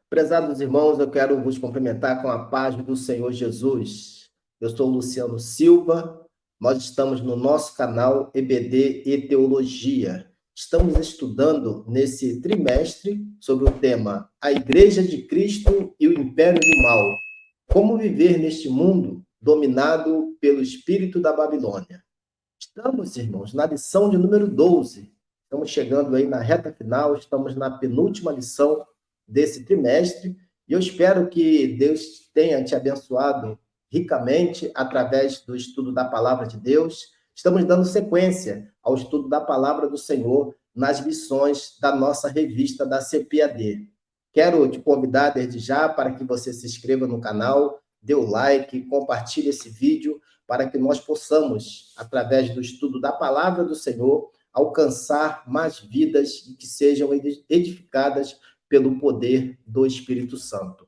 Prezados irmãos, eu quero vos cumprimentar com a paz do Senhor Jesus. Eu sou Luciano Silva, nós estamos no nosso canal EBD e Teologia. Estamos estudando nesse trimestre sobre o tema A Igreja de Cristo e o Império do Mal. Como viver neste mundo dominado pelo espírito da Babilônia. Estamos, irmãos, na lição de número 12. Estamos chegando aí na reta final, estamos na penúltima lição desse trimestre, e eu espero que Deus tenha te abençoado ricamente através do estudo da palavra de Deus. Estamos dando sequência ao estudo da palavra do Senhor nas lições da nossa revista da CPAD. Quero te convidar desde já para que você se inscreva no canal, dê o like, compartilhe esse vídeo, para que nós possamos, através do estudo da palavra do Senhor, alcançar mais vidas e que sejam edificadas pelo poder do Espírito Santo.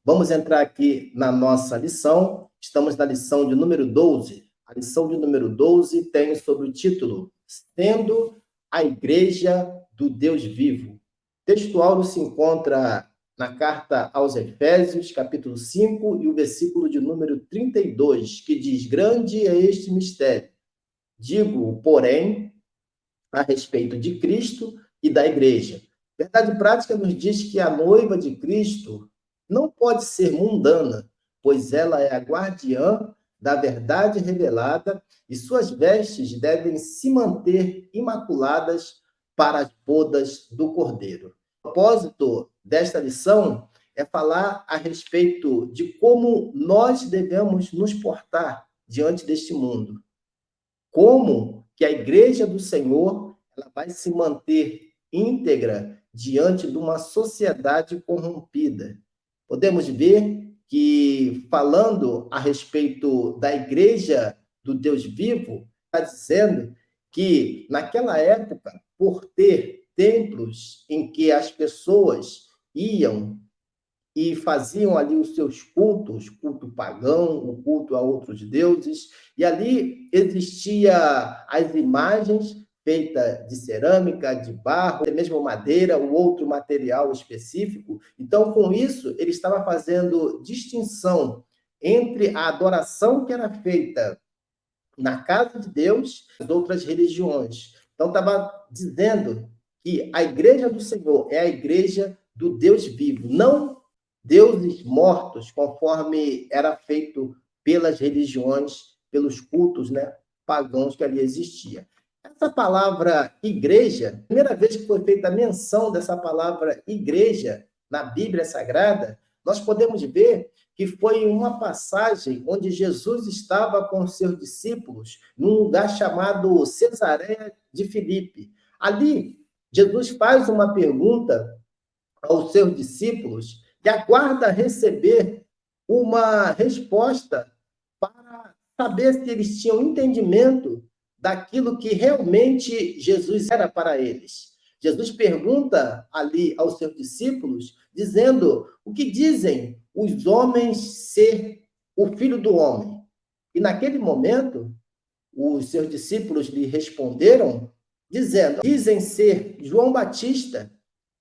Vamos entrar aqui na nossa lição. Estamos na lição de número 12. A lição de número 12 tem sobre o título Sendo a Igreja do Deus Vivo. O texto áureo se encontra na carta aos Efésios, capítulo 5, e o versículo de número 32, que diz: Grande é este mistério. Digo, porém, a respeito de Cristo e da igreja. Verdade prática nos diz que a noiva de Cristo não pode ser mundana, pois ela é a guardiã da verdade revelada e suas vestes devem se manter imaculadas para as bodas do Cordeiro. O propósito desta lição é falar a respeito de como nós devemos nos portar diante deste mundo. Como que a igreja do Senhor ela vai se manter íntegra diante de uma sociedade corrompida. Podemos ver que, falando a respeito da igreja do Deus vivo, está dizendo que, naquela época, por ter templos em que as pessoas iam e faziam ali os seus cultos, culto pagão, o culto a outros deuses, e ali existia as imagens feitas de cerâmica, de barro, até mesmo madeira, ou outro material específico. Então, com isso, ele estava fazendo distinção entre a adoração que era feita na casa de Deus e as outras religiões. Então, estava dizendo que a igreja do Senhor é a igreja do Deus vivo, não deuses mortos, conforme era feito pelas religiões, pelos cultos, né, pagãos que ali existia. Essa palavra igreja, a primeira vez que foi feita a menção dessa palavra igreja na Bíblia Sagrada, nós podemos ver que foi em uma passagem onde Jesus estava com seus discípulos num lugar chamado Cesareia de Filipe. Ali, Jesus faz uma pergunta aos seus discípulos e aguarda receber uma resposta para saber se eles tinham entendimento daquilo que realmente Jesus era para eles. Jesus pergunta ali aos seus discípulos, dizendo: o que dizem os homens ser o filho do homem? E naquele momento, os seus discípulos lhe responderam, dizendo: dizem ser João Batista,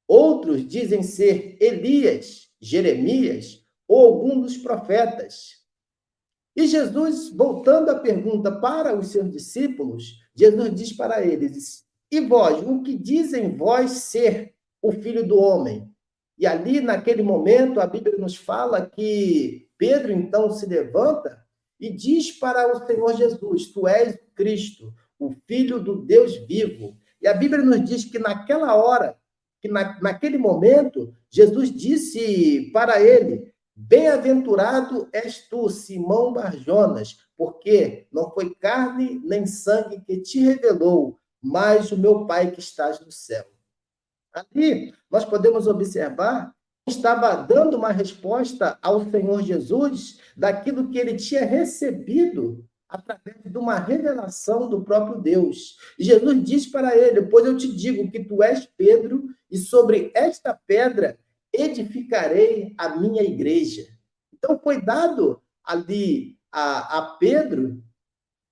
outros dizem ser Elias, Jeremias ou algum dos profetas. E Jesus, voltando a pergunta para os seus discípulos, Jesus diz para eles: e vós, o que dizem vós ser o Filho do Homem? E ali, naquele momento, a Bíblia nos fala que Pedro, então, se levanta e diz para o Senhor Jesus: tu és o Cristo, o Filho do Deus vivo. E a Bíblia nos diz que naquela hora, naquele momento, Jesus disse para ele: bem-aventurado és tu, Simão Barjonas, porque não foi carne nem sangue que te revelou, mas o meu Pai que estás no céu. Ali, nós podemos observar que estava dando uma resposta ao Senhor Jesus daquilo que ele tinha recebido através de uma revelação do próprio Deus. E Jesus diz para ele: pois eu te digo que tu és Pedro, e sobre esta pedra edificarei a minha igreja. Então, foi dado ali a Pedro,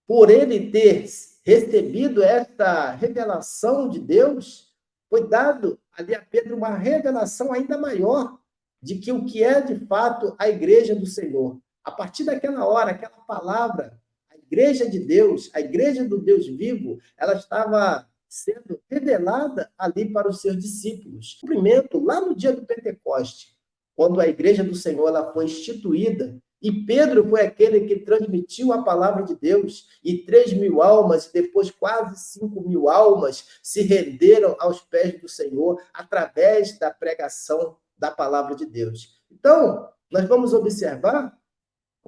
por ele ter recebido esta revelação de Deus, foi dado ali a Pedro uma revelação ainda maior de que o que é de fato a igreja do Senhor. A partir daquela hora, aquela palavra, a igreja de Deus, a igreja do Deus vivo, ela estava sendo revelada ali para os seus discípulos. Cumprimento lá no dia do Pentecoste, quando a igreja do Senhor ela foi instituída, e Pedro foi aquele que transmitiu a palavra de Deus, e 3.000 almas, e depois quase 5.000 almas se renderam aos pés do Senhor através da pregação da palavra de Deus. Então, nós vamos observar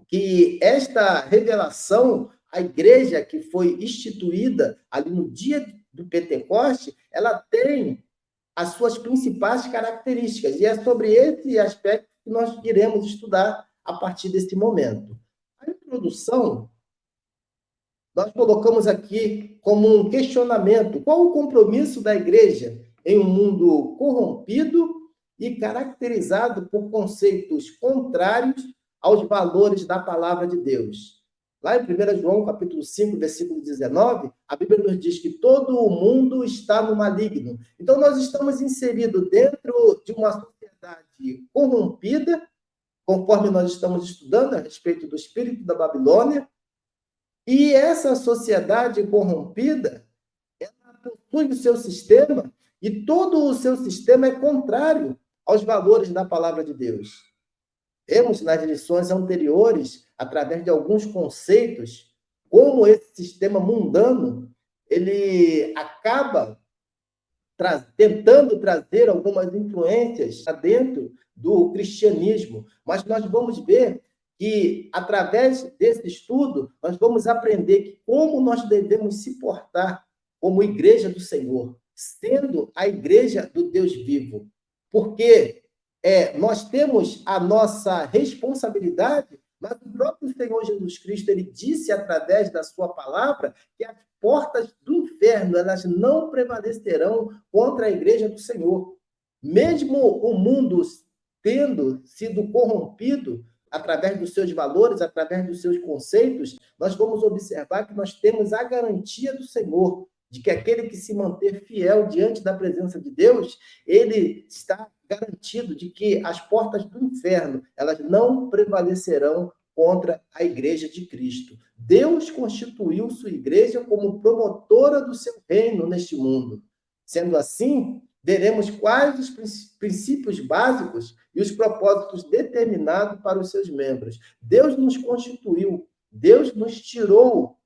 que esta revelação, a igreja que foi instituída ali no dia do Pentecoste, ela tem as suas principais características, e é sobre esse aspecto que nós iremos estudar a partir desse momento. A introdução, nós colocamos aqui como um questionamento: qual o compromisso da igreja em um mundo corrompido e caracterizado por conceitos contrários aos valores da palavra de Deus? Lá em 1 João, capítulo 5, versículo 19, a Bíblia nos diz que todo o mundo está no maligno. Então, nós estamos inseridos dentro de uma sociedade corrompida, conforme nós estamos estudando a respeito do espírito da Babilônia, e essa sociedade corrompida, ela possui o seu sistema, e todo o seu sistema é contrário aos valores da palavra de Deus. Temos nas lições anteriores, através de alguns conceitos, como esse sistema mundano, ele acaba tentando trazer algumas influências dentro do cristianismo. Mas nós vamos ver que, através desse estudo, nós vamos aprender que como nós devemos se portar como igreja do Senhor, sendo a igreja do Deus vivo. Porque nós temos a nossa responsabilidade, mas o próprio Senhor Jesus Cristo, ele disse através da sua palavra que as portas do inferno, elas não prevalecerão contra a igreja do Senhor. Mesmo o mundo tendo sido corrompido através dos seus valores, através dos seus conceitos, nós vamos observar que nós temos a garantia do Senhor, de que aquele que se manter fiel diante da presença de Deus, ele está garantido de que as portas do inferno, elas não prevalecerão contra a igreja de Cristo. Deus constituiu sua igreja como promotora do seu reino neste mundo. Sendo assim, veremos quais os princípios básicos e os propósitos determinados para os seus membros. Deus nos constituiu, Deus nos tirou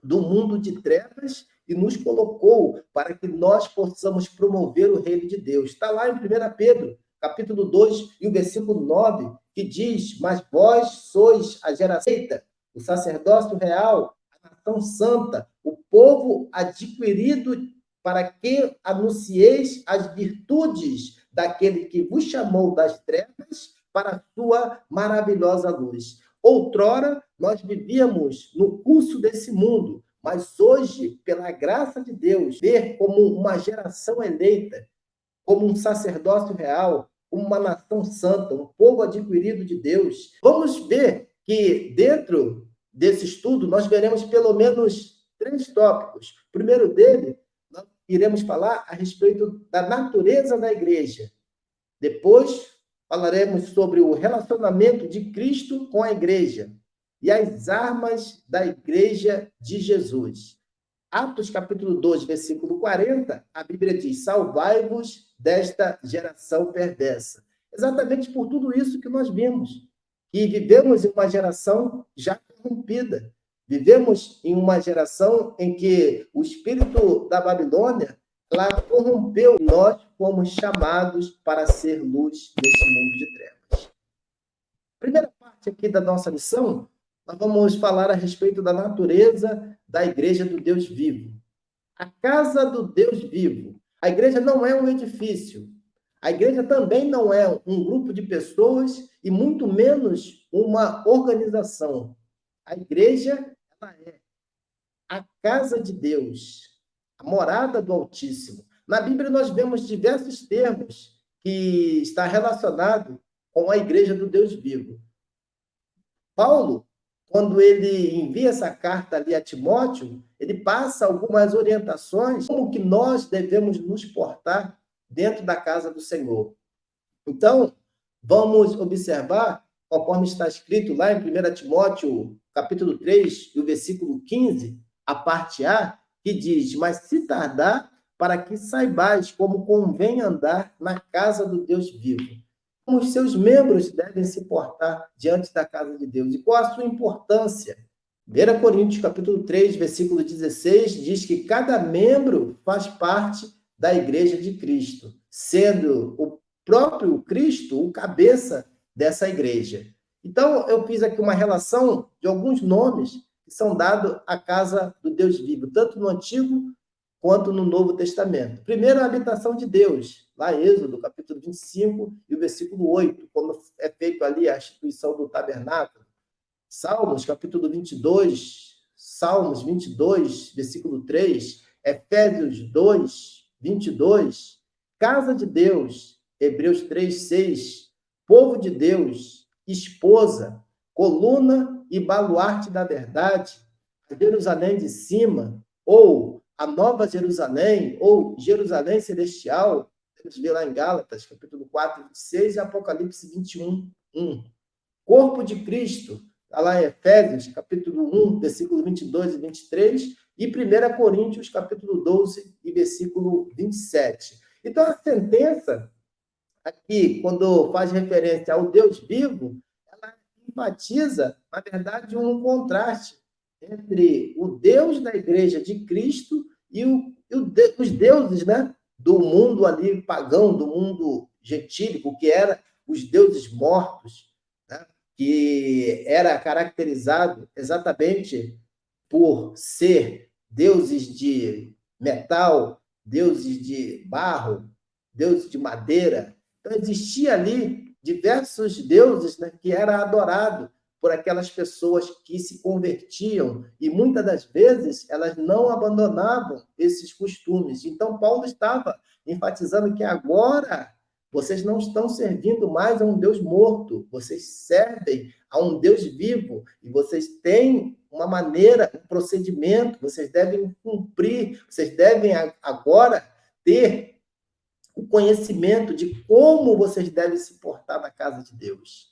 do mundo de trevas e nos colocou para que nós possamos promover o reino de Deus. Está lá em 1 Pedro, capítulo 2, e o versículo 9, que diz: mas vós sois a geração eleita, o sacerdócio real, a nação santa, o povo adquirido, para que anuncieis as virtudes daquele que vos chamou das trevas para a sua maravilhosa luz. Outrora, nós vivíamos no curso desse mundo, mas hoje, pela graça de Deus, ver como uma geração eleita, como um sacerdócio real, como uma nação santa, um povo adquirido de Deus. Vamos ver que dentro desse estudo nós veremos pelo menos 3 tópicos. O primeiro dele, nós iremos falar a respeito da natureza da igreja. Depois, falaremos sobre o relacionamento de Cristo com a igreja e as armas da igreja de Jesus. Atos capítulo 2, versículo 40, a Bíblia diz: salvai-vos desta geração perversa. Exatamente por tudo isso que nós vimos, que vivemos em uma geração já corrompida. Vivemos em uma geração em que o espírito da Babilônia lá corrompeu. Nós fomos chamados para ser luz neste mundo de trevas. Primeira parte aqui da nossa lição, nós vamos falar a respeito da natureza da igreja do Deus vivo. A casa do Deus vivo. A igreja não é um edifício. A igreja também não é um grupo de pessoas e muito menos uma organização. A igreja, ela é a casa de Deus, a morada do Altíssimo. Na Bíblia nós vemos diversos termos que está relacionado com a igreja do Deus vivo. Paulo, quando ele envia essa carta ali a Timóteo, ele passa algumas orientações como que nós devemos nos portar dentro da casa do Senhor. Então, Vamos observar, conforme está escrito lá em 1 Timóteo, capítulo 3, e o versículo 15, a parte A, que diz: mas se tardar, para que saibais como convém andar na casa do Deus vivo. Como os seus membros devem se portar diante da casa de Deus e qual a sua importância. 1 Coríntios, capítulo 3, versículo 16, diz que cada membro faz parte da igreja de Cristo, sendo o próprio Cristo o cabeça dessa igreja. Então, eu fiz aqui uma relação de alguns nomes que são dados à casa do Deus vivo, tanto no Antigo quanto no Novo Testamento. Primeiro, a habitação de Deus, lá em Êxodo, capítulo 25 e o versículo 8, quando é feito ali a instituição do tabernáculo. Salmos, capítulo 22, Salmos 22, versículo 3, Efésios 2, 22, casa de Deus, Hebreus 3, 6, povo de Deus, esposa, coluna e baluarte da verdade, Jerusalém de cima, ou a Nova Jerusalém, ou Jerusalém Celestial, temos ver lá em Gálatas, capítulo 4, 26 e Apocalipse 21, 1. Corpo de Cristo, está lá em Efésios, capítulo 1, versículo 22 e 23, e 1 Coríntios, capítulo 12 e versículo 27. Então, a sentença aqui, quando faz referência ao Deus vivo, ela enfatiza, na verdade, um contraste entre o Deus da igreja de Cristo e os deuses, né, do mundo ali pagão, do mundo gentílico, que era os deuses mortos, né, que era caracterizado exatamente por ser deuses de metal, deuses de barro, deuses de madeira. Então, existia ali diversos deuses, né, que era adorado por aquelas pessoas que se convertiam e muitas das vezes elas não abandonavam esses costumes. Então, Paulo estava enfatizando que agora vocês não estão servindo mais a um Deus morto, vocês servem a um Deus vivo e vocês têm uma maneira, um procedimento, vocês devem cumprir, vocês devem agora ter o conhecimento de como vocês devem se portar na casa de Deus.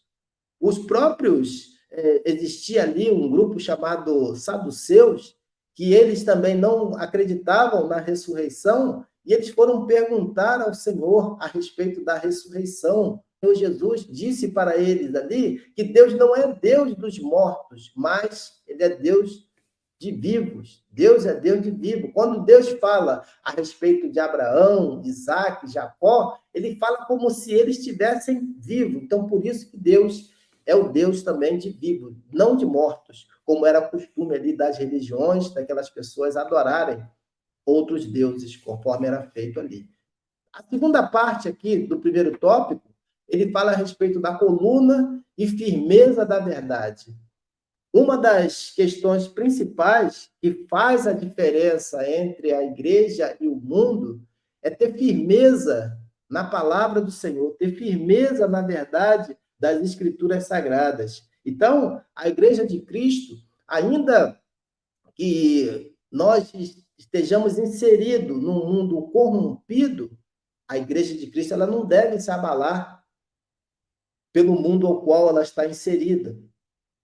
Os próprios, existia ali um grupo chamado saduceus, que eles também não acreditavam na ressurreição, e eles foram perguntar ao Senhor a respeito da ressurreição. O Senhor Jesus disse para eles ali que Deus não é Deus dos mortos, mas Ele é Deus de vivos. Deus é Deus de vivo. Quando Deus fala a respeito de Abraão, Isaac, Jacó, ele fala como se eles estivessem vivos. Então, por isso que Deus é o Deus também de vivos, não de mortos, como era costume ali das religiões, daquelas pessoas adorarem outros deuses, conforme era feito ali. A segunda parte aqui do primeiro tópico, ele fala a respeito da coluna e firmeza da verdade. Uma das questões principais que faz a diferença entre a igreja e o mundo é ter firmeza na palavra do Senhor, ter firmeza na verdade das Escrituras Sagradas. Então, a igreja de Cristo, ainda que nós estejamos inseridos num mundo corrompido, a igreja de Cristo ela não deve se abalar pelo mundo ao qual ela está inserida.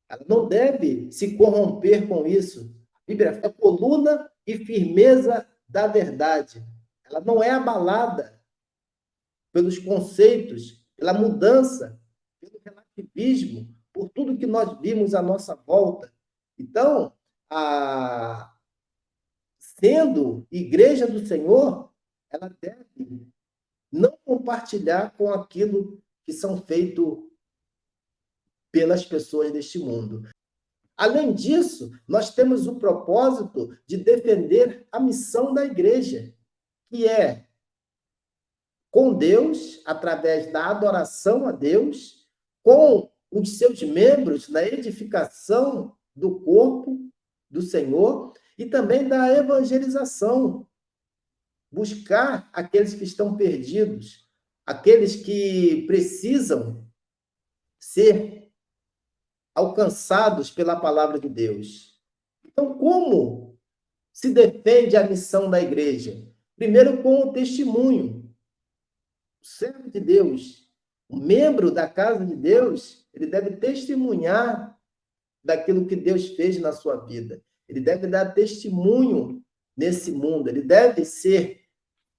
Ela não deve se corromper com isso. A Bíblia é coluna e firmeza da verdade. Ela não é abalada pelos conceitos, pela mudança, pelo relativismo, por tudo que nós vimos à nossa volta. Então, sendo igreja do Senhor, ela deve não compartilhar com aquilo que são feito pelas pessoas deste mundo. Além disso, nós temos o propósito de defender a missão da igreja, que é com Deus, através da adoração a Deus, com os seus membros na edificação do corpo do Senhor e também da evangelização. Buscar aqueles que estão perdidos, aqueles que precisam ser alcançados pela palavra de Deus. Então, como se defende a missão da igreja? Primeiro, com o testemunho. O servo de Deus, O membro da casa de Deus, ele deve testemunhar daquilo que Deus fez na sua vida. Ele deve dar testemunho nesse mundo. Ele deve ser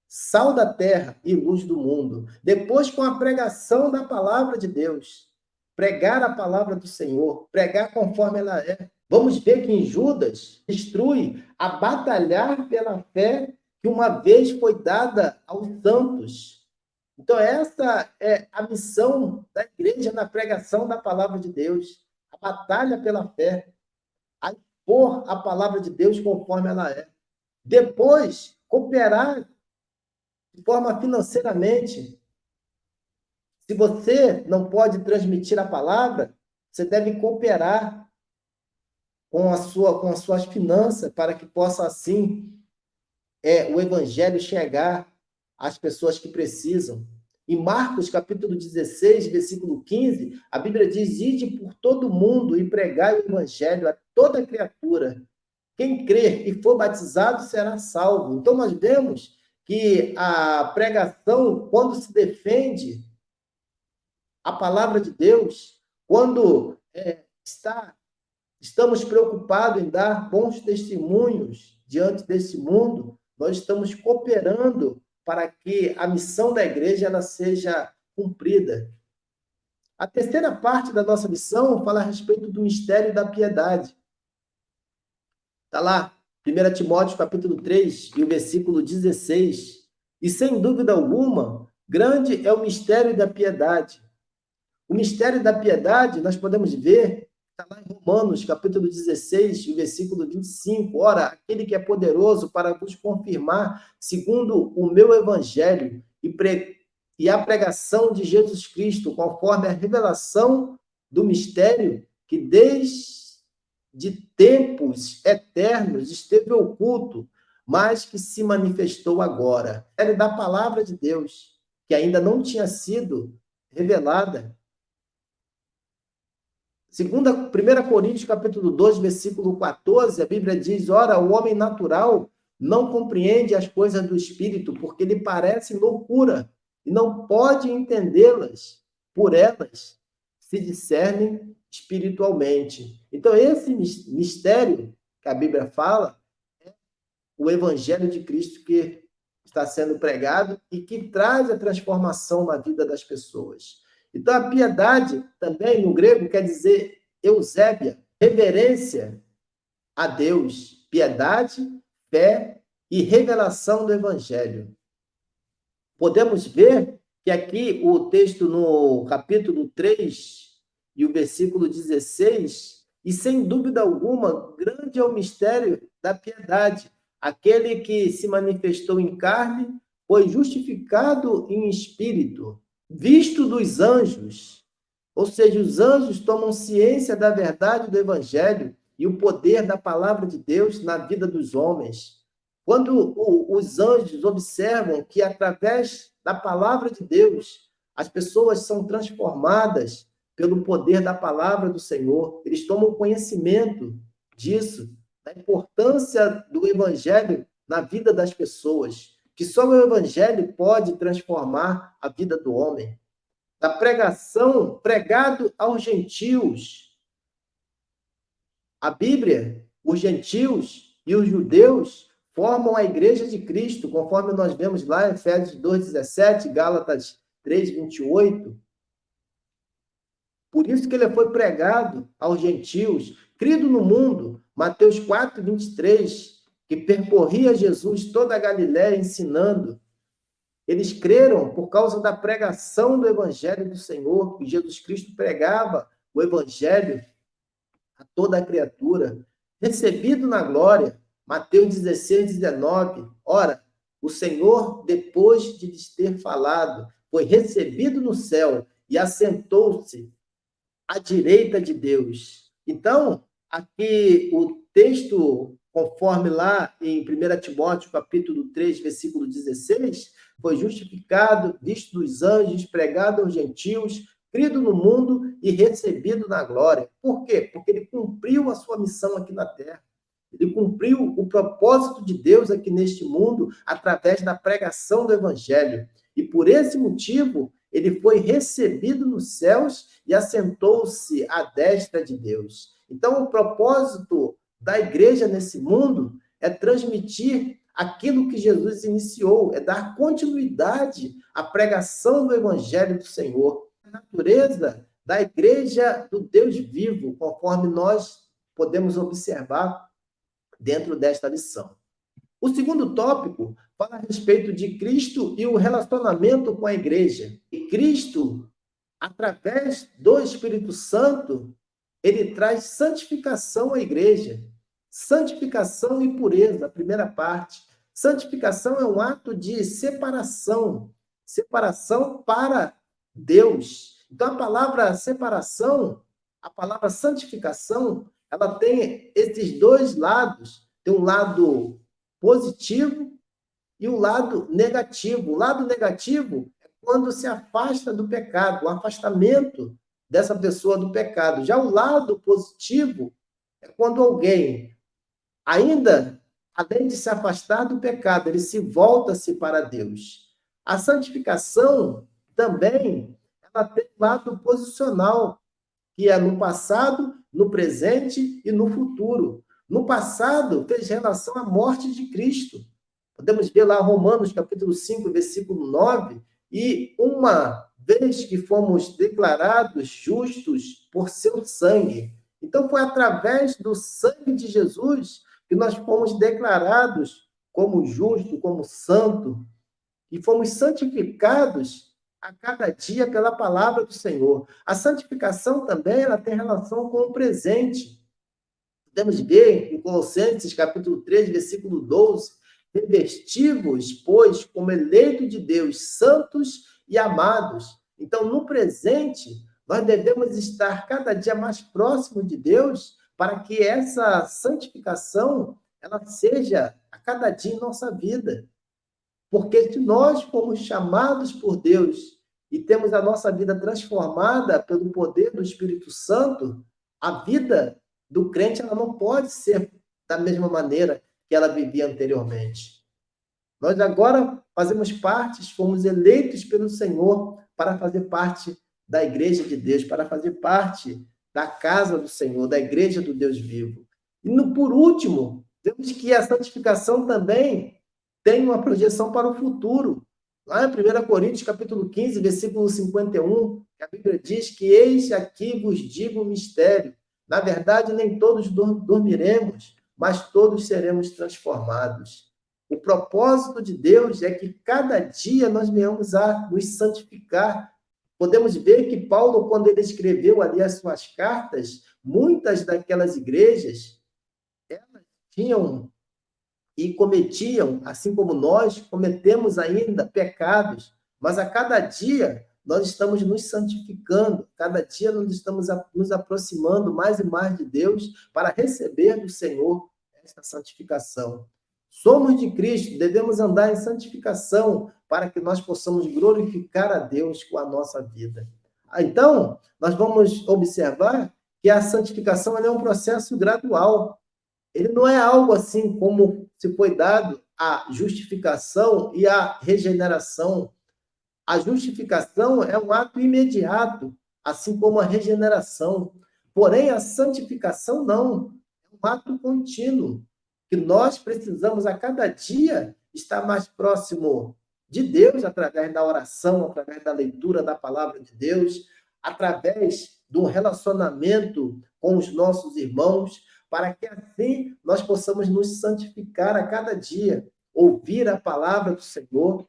sal da terra e luz do mundo. Depois, com a pregação da palavra de Deus, pregar a palavra do Senhor, pregar conforme ela é. Vamos ver que em Judas instrui a batalhar pela fé que uma vez foi dada aos santos. Então, essa é a missão da igreja na pregação da palavra de Deus. A batalha pela fé. A impor a palavra de Deus conforme ela é. Depois, cooperar de forma financeiramente. Se você não pode transmitir a palavra, você deve cooperar com as suas finanças para que possa, assim, o evangelho chegar às pessoas que precisam. Em Marcos, capítulo 16, versículo 15, a Bíblia diz: ide por todo mundo e pregai o evangelho a toda criatura. Quem crer e for batizado será salvo. Então, nós vemos que a pregação, quando se defende a palavra de Deus, quando estamos preocupados em dar bons testemunhos diante desse mundo, nós estamos cooperando para que a missão da igreja ela seja cumprida. A terceira parte da nossa missão fala a respeito do mistério da piedade. Está lá, 1 Timóteo, capítulo 3, e o versículo 16. E, sem dúvida alguma, grande é o mistério da piedade. O mistério da piedade, nós podemos ver, está lá em Romanos, capítulo 16, e o versículo 25. Ora, aquele que é poderoso para vos confirmar, segundo o meu evangelho, e a pregação de Jesus Cristo, conforme a revelação do mistério que desde de tempos eternos esteve oculto, mas que se manifestou agora. É da palavra de Deus, que ainda não tinha sido revelada. 1 Coríntios, capítulo 2, versículo 14, a Bíblia diz: ora, o homem natural não compreende as coisas do Espírito, porque lhe parecem loucura, e não pode entendê-las, por elas se discernem espiritualmente. Então, esse mistério que a Bíblia fala é o Evangelho de Cristo que está sendo pregado e que traz a transformação na vida das pessoas. Então, a piedade, também no grego, quer dizer eusébia, reverência a Deus, piedade, fé e revelação do Evangelho. Podemos ver que aqui o texto no capítulo 3 e o versículo 16, e sem dúvida alguma, grande é o mistério da piedade. Aquele que se manifestou em carne foi justificado em espírito, visto dos anjos. Ou seja, os anjos tomam ciência da verdade do Evangelho e o poder da palavra de Deus na vida dos homens. Quando os anjos observam que, através da palavra de Deus, as pessoas são transformadas pelo poder da palavra do Senhor, eles tomam conhecimento disso, da importância do Evangelho na vida das pessoas, que só o Evangelho pode transformar a vida do homem. Da pregação, pregado aos gentios. A Bíblia, os gentios e os judeus formam a igreja de Cristo, conforme nós vemos lá em Efésios 2:17, Gálatas 3:28. Por isso que ele foi pregado aos gentios, crido no mundo, Mateus 4:23, que percorria Jesus toda a Galiléia ensinando. Eles creram por causa da pregação do Evangelho do Senhor, que Jesus Cristo pregava o Evangelho a toda a criatura. Recebido na glória, Mateus 16:19. Ora, o Senhor, depois de lhes ter falado, foi recebido no céu e assentou-se à direita de Deus. Então, aqui o texto, conforme lá em 1 Timóteo, capítulo 3, versículo 16, foi justificado, visto dos anjos, pregado aos gentios, crido no mundo e recebido na glória. Por quê? Porque ele cumpriu a sua missão aqui na terra. Ele cumpriu o propósito de Deus aqui neste mundo através da pregação do Evangelho. E por esse motivo, ele foi recebido nos céus e assentou-se à destra de Deus. Então, o propósito da igreja nesse mundo é transmitir aquilo que Jesus iniciou, é dar continuidade à pregação do Evangelho do Senhor. A natureza da igreja do Deus vivo, conforme nós podemos observar dentro desta lição. O segundo tópico fala a respeito de Cristo e o relacionamento com a igreja. E Cristo, através do Espírito Santo, ele traz santificação à igreja. Santificação e pureza, a primeira parte. Santificação é um ato de separação, separação para Deus. Então, a palavra separação, a palavra santificação, ela tem esses dois lados. Tem um lado positivo e o lado negativo. O lado negativo é quando se afasta do pecado, o afastamento dessa pessoa do pecado. Já o lado positivo é quando alguém, ainda além de se afastar do pecado, ele se volta-se para Deus. A santificação também ela tem um lado posicional, que é no passado, no presente e no futuro. No passado, fez relação à morte de Cristo. Podemos ver lá Romanos, capítulo 5, versículo 9, e uma vez que fomos declarados justos por seu sangue. Então, foi através do sangue de Jesus que nós fomos declarados como justo, como santo, e fomos santificados a cada dia pela palavra do Senhor. A santificação também ela tem relação com o presente. Podemos ver em Colossenses, capítulo 3, versículo 12, revesti-vos, pois, como eleito de Deus, santos e amados. Então, no presente, nós devemos estar cada dia mais próximo de Deus para que essa santificação ela seja a cada dia em nossa vida. Porque se nós fomos chamados por Deus e temos a nossa vida transformada pelo poder do Espírito Santo, a vida do crente ela não pode ser da mesma maneira que ela vivia anteriormente. Nós agora fazemos parte, fomos eleitos pelo Senhor para fazer parte da igreja de Deus, para fazer parte da casa do Senhor, da igreja do Deus vivo. E por último, temos que a santificação também tem uma projeção para o futuro. Lá em 1 Coríntios, capítulo 15, versículo 51, a Bíblia diz que eis aqui vos digo o mistério. Na verdade, nem todos dormiremos, mas todos seremos transformados. O propósito de Deus é que cada dia nós venhamos a nos santificar. Podemos ver que Paulo, quando ele escreveu ali as suas cartas, muitas daquelas igrejas, elas tinham e cometiam, assim como nós, cometemos ainda pecados, mas a cada dia nós estamos nos santificando, cada dia nós estamos nos aproximando mais e mais de Deus para receber do Senhor esta santificação. Somos de Cristo, devemos andar em santificação para que nós possamos glorificar a Deus com a nossa vida. Então, nós vamos observar que a santificação é um processo gradual. Ele não é algo assim como se foi dado a justificação e a regeneração. A justificação é um ato imediato, assim como a regeneração. Porém, a santificação não. É um ato contínuo, que nós precisamos a cada dia estar mais próximo de Deus, através da oração, através da leitura da palavra de Deus, através do relacionamento com os nossos irmãos, para que assim nós possamos nos santificar a cada dia, ouvir a palavra do Senhor,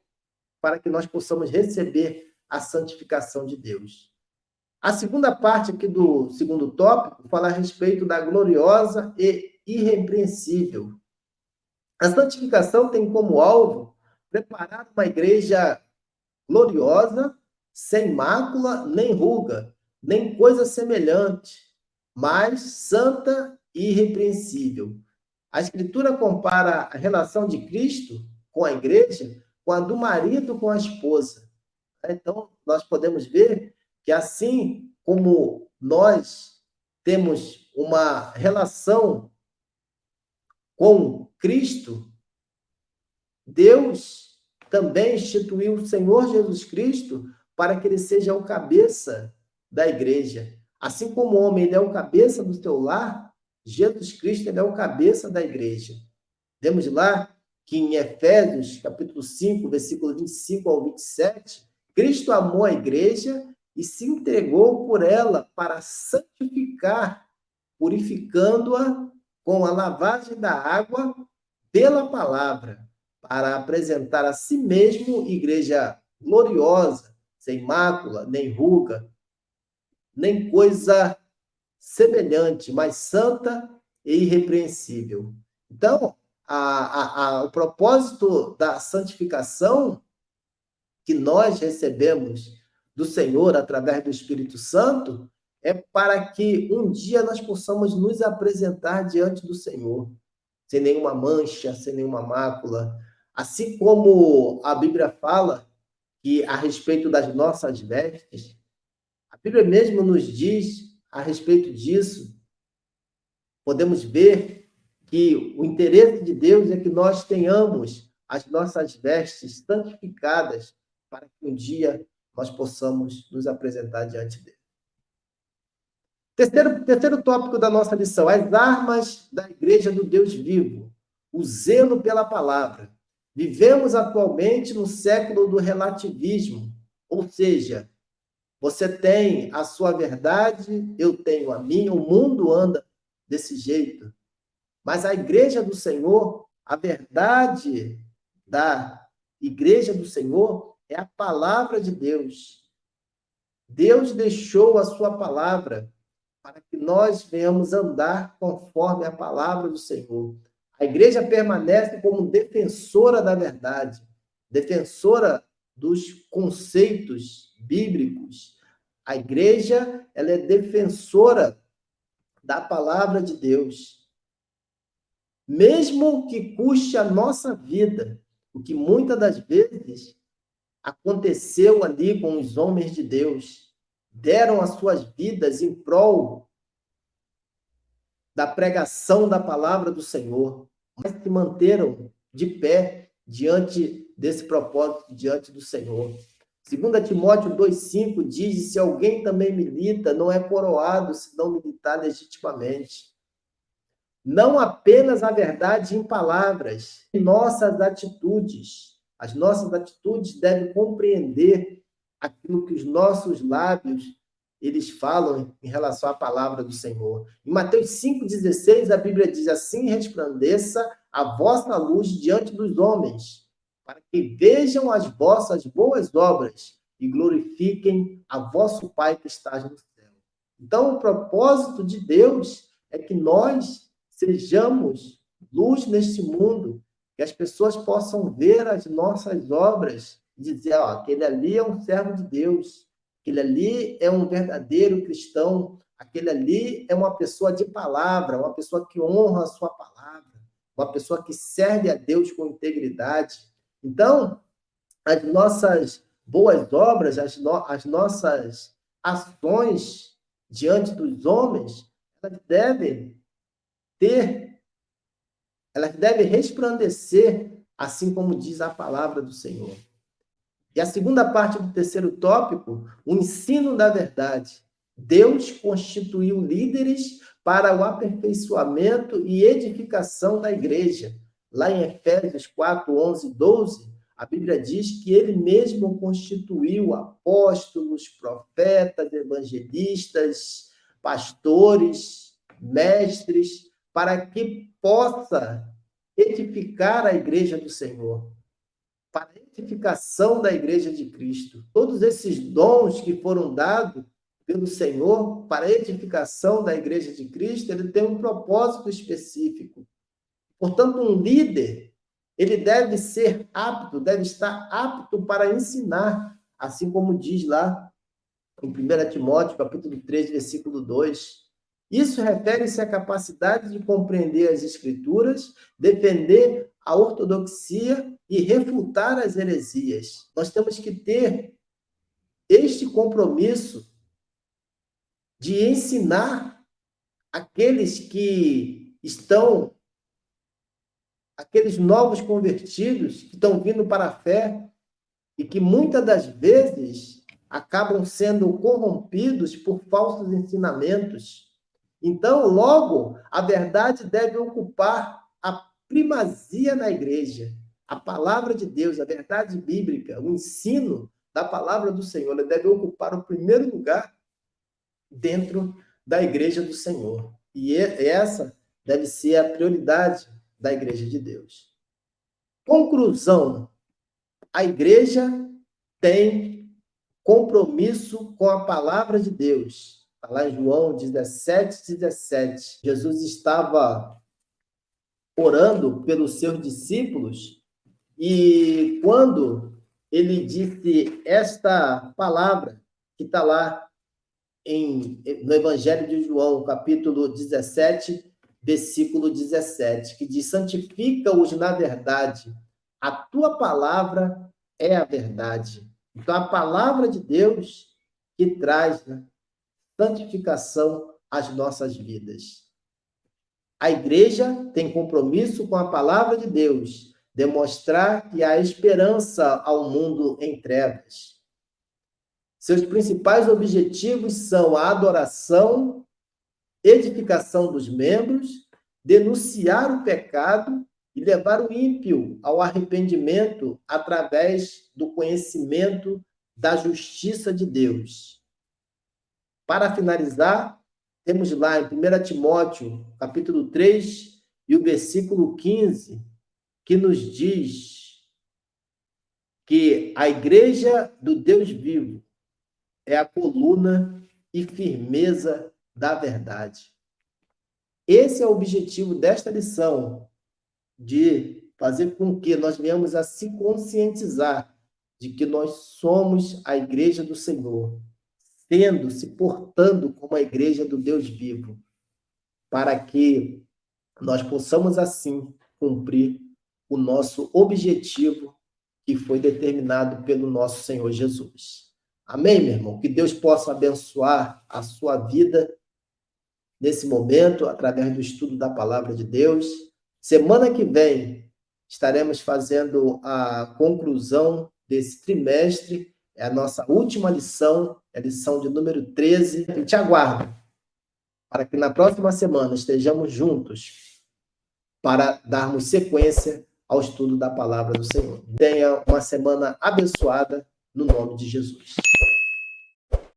para que nós possamos receber a santificação de Deus. A segunda parte aqui do segundo tópico fala a respeito da gloriosa e irrepreensível. A santificação tem como alvo preparar uma igreja gloriosa, sem mácula, nem ruga, nem coisa semelhante, mas santa e irrepreensível. A Escritura compara a relação de Cristo com a igreja com a do marido com a esposa. Então, nós podemos ver que assim como nós temos uma relação com Cristo, Deus também instituiu o Senhor Jesus Cristo para que ele seja o cabeça da igreja. Assim como o homem ele é o cabeça do seu lar, Jesus Cristo ele é o cabeça da igreja. Vemos lá que em Efésios, capítulo 5, versículo 25 ao 27, Cristo amou a igreja e se entregou por ela para santificar, purificando-a com a lavagem da água pela palavra, para apresentar a si mesmo igreja gloriosa, sem mácula, nem ruga, nem coisa semelhante, mas santa e irrepreensível. Então, o propósito da santificação que nós recebemos do Senhor através do Espírito Santo é para que um dia nós possamos nos apresentar diante do Senhor, sem nenhuma mancha, sem nenhuma mácula. Assim como a Bíblia fala que a respeito das nossas vestes, a Bíblia mesmo nos diz a respeito disso. Podemos ver que o interesse de Deus é que nós tenhamos as nossas vestes santificadas para que um dia nós possamos nos apresentar diante dele. Terceiro tópico da nossa lição, as armas da Igreja do Deus vivo, o zelo pela palavra. Vivemos atualmente no século do relativismo, ou seja, você tem a sua verdade, eu tenho a minha, o mundo anda desse jeito. Mas a Igreja do Senhor, a verdade da Igreja do Senhor é a palavra de Deus. Deus deixou a sua palavra para que nós venhamos andar conforme a palavra do Senhor. A igreja permanece como defensora da verdade, defensora dos conceitos bíblicos. A igreja, ela é defensora da palavra de Deus. Mesmo que custe a nossa vida, o que muitas das vezes aconteceu ali com os homens de Deus, deram as suas vidas em prol da pregação da palavra do Senhor, mas se manteram de pé diante desse propósito, diante do Senhor. 2 Timóteo 2,5 diz: se alguém também milita, não é coroado se não militar legitimamente. Não apenas a verdade em palavras, em nossas atitudes. As nossas atitudes devem compreender aquilo que os nossos lábios eles falam em relação à palavra do Senhor. Em Mateus 5,16, a Bíblia diz: assim resplandeça a vossa luz diante dos homens, para que vejam as vossas boas obras e glorifiquem a vosso Pai que está no céu. Então, o propósito de Deus é que nós sejamos luz neste mundo, que as pessoas possam ver as nossas obras e dizer: ó, aquele ali é um servo de Deus, aquele ali é um verdadeiro cristão, aquele ali é uma pessoa de palavra, uma pessoa que honra a sua palavra, uma pessoa que serve a Deus com integridade. Então, as nossas boas obras, as nossas ações diante dos homens, elas devem resplandecer, assim como diz a palavra do Senhor. E a segunda parte do terceiro tópico, o ensino da verdade. Deus constituiu líderes para o aperfeiçoamento e edificação da igreja. Lá em Efésios 4, 11, 12, a Bíblia diz que ele mesmo constituiu apóstolos, profetas, evangelistas, pastores, mestres, para que possa edificar a igreja do Senhor, para a edificação da igreja de Cristo. Todos esses dons que foram dados pelo Senhor para a edificação da igreja de Cristo, ele tem um propósito específico. Portanto, um líder, ele deve ser apto, deve estar apto para ensinar, assim como diz lá em 1 Timóteo, capítulo 3, versículo 2. Isso refere-se à capacidade de compreender as Escrituras, defender a ortodoxia e refutar as heresias. Nós temos que ter este compromisso de ensinar aqueles que estão, aqueles novos convertidos que estão vindo para a fé e que muitas das vezes acabam sendo corrompidos por falsos ensinamentos. Então, logo, a verdade deve ocupar a primazia na igreja. A palavra de Deus, a verdade bíblica, o ensino da palavra do Senhor, ela deve ocupar o primeiro lugar dentro da igreja do Senhor. E essa deve ser a prioridade da igreja de Deus. Conclusão: a igreja tem compromisso com a palavra de Deus. Está lá em João 17:17. Jesus estava orando pelos seus discípulos e quando ele disse esta palavra, que está lá no Evangelho de João, capítulo 17, versículo 17, que diz: santifica-os na verdade, a tua palavra é a verdade. Então, a palavra de Deus que traz, né, santificação às nossas vidas. A igreja tem compromisso com a palavra de Deus, demonstrar que há esperança ao mundo em trevas. Seus principais objetivos são a adoração, edificação dos membros, denunciar o pecado e levar o ímpio ao arrependimento através do conhecimento da justiça de Deus. Para finalizar, temos lá em 1 Timóteo, capítulo 3, e o versículo 15, que nos diz que a igreja do Deus vivo é a coluna e firmeza da verdade. Esse é o objetivo desta lição, de fazer com que nós venhamos a se conscientizar de que nós somos a igreja do Senhor, se portando como a igreja do Deus vivo, para que nós possamos, assim, cumprir o nosso objetivo que foi determinado pelo nosso Senhor Jesus. Amém, meu irmão? Que Deus possa abençoar a sua vida nesse momento, através do estudo da palavra de Deus. Semana que vem, estaremos fazendo a conclusão desse trimestre, é a nossa última lição, é a lição de número 13. Eu te aguardo para que na próxima semana estejamos juntos para darmos sequência ao estudo da palavra do Senhor. Tenha uma semana abençoada no nome de Jesus.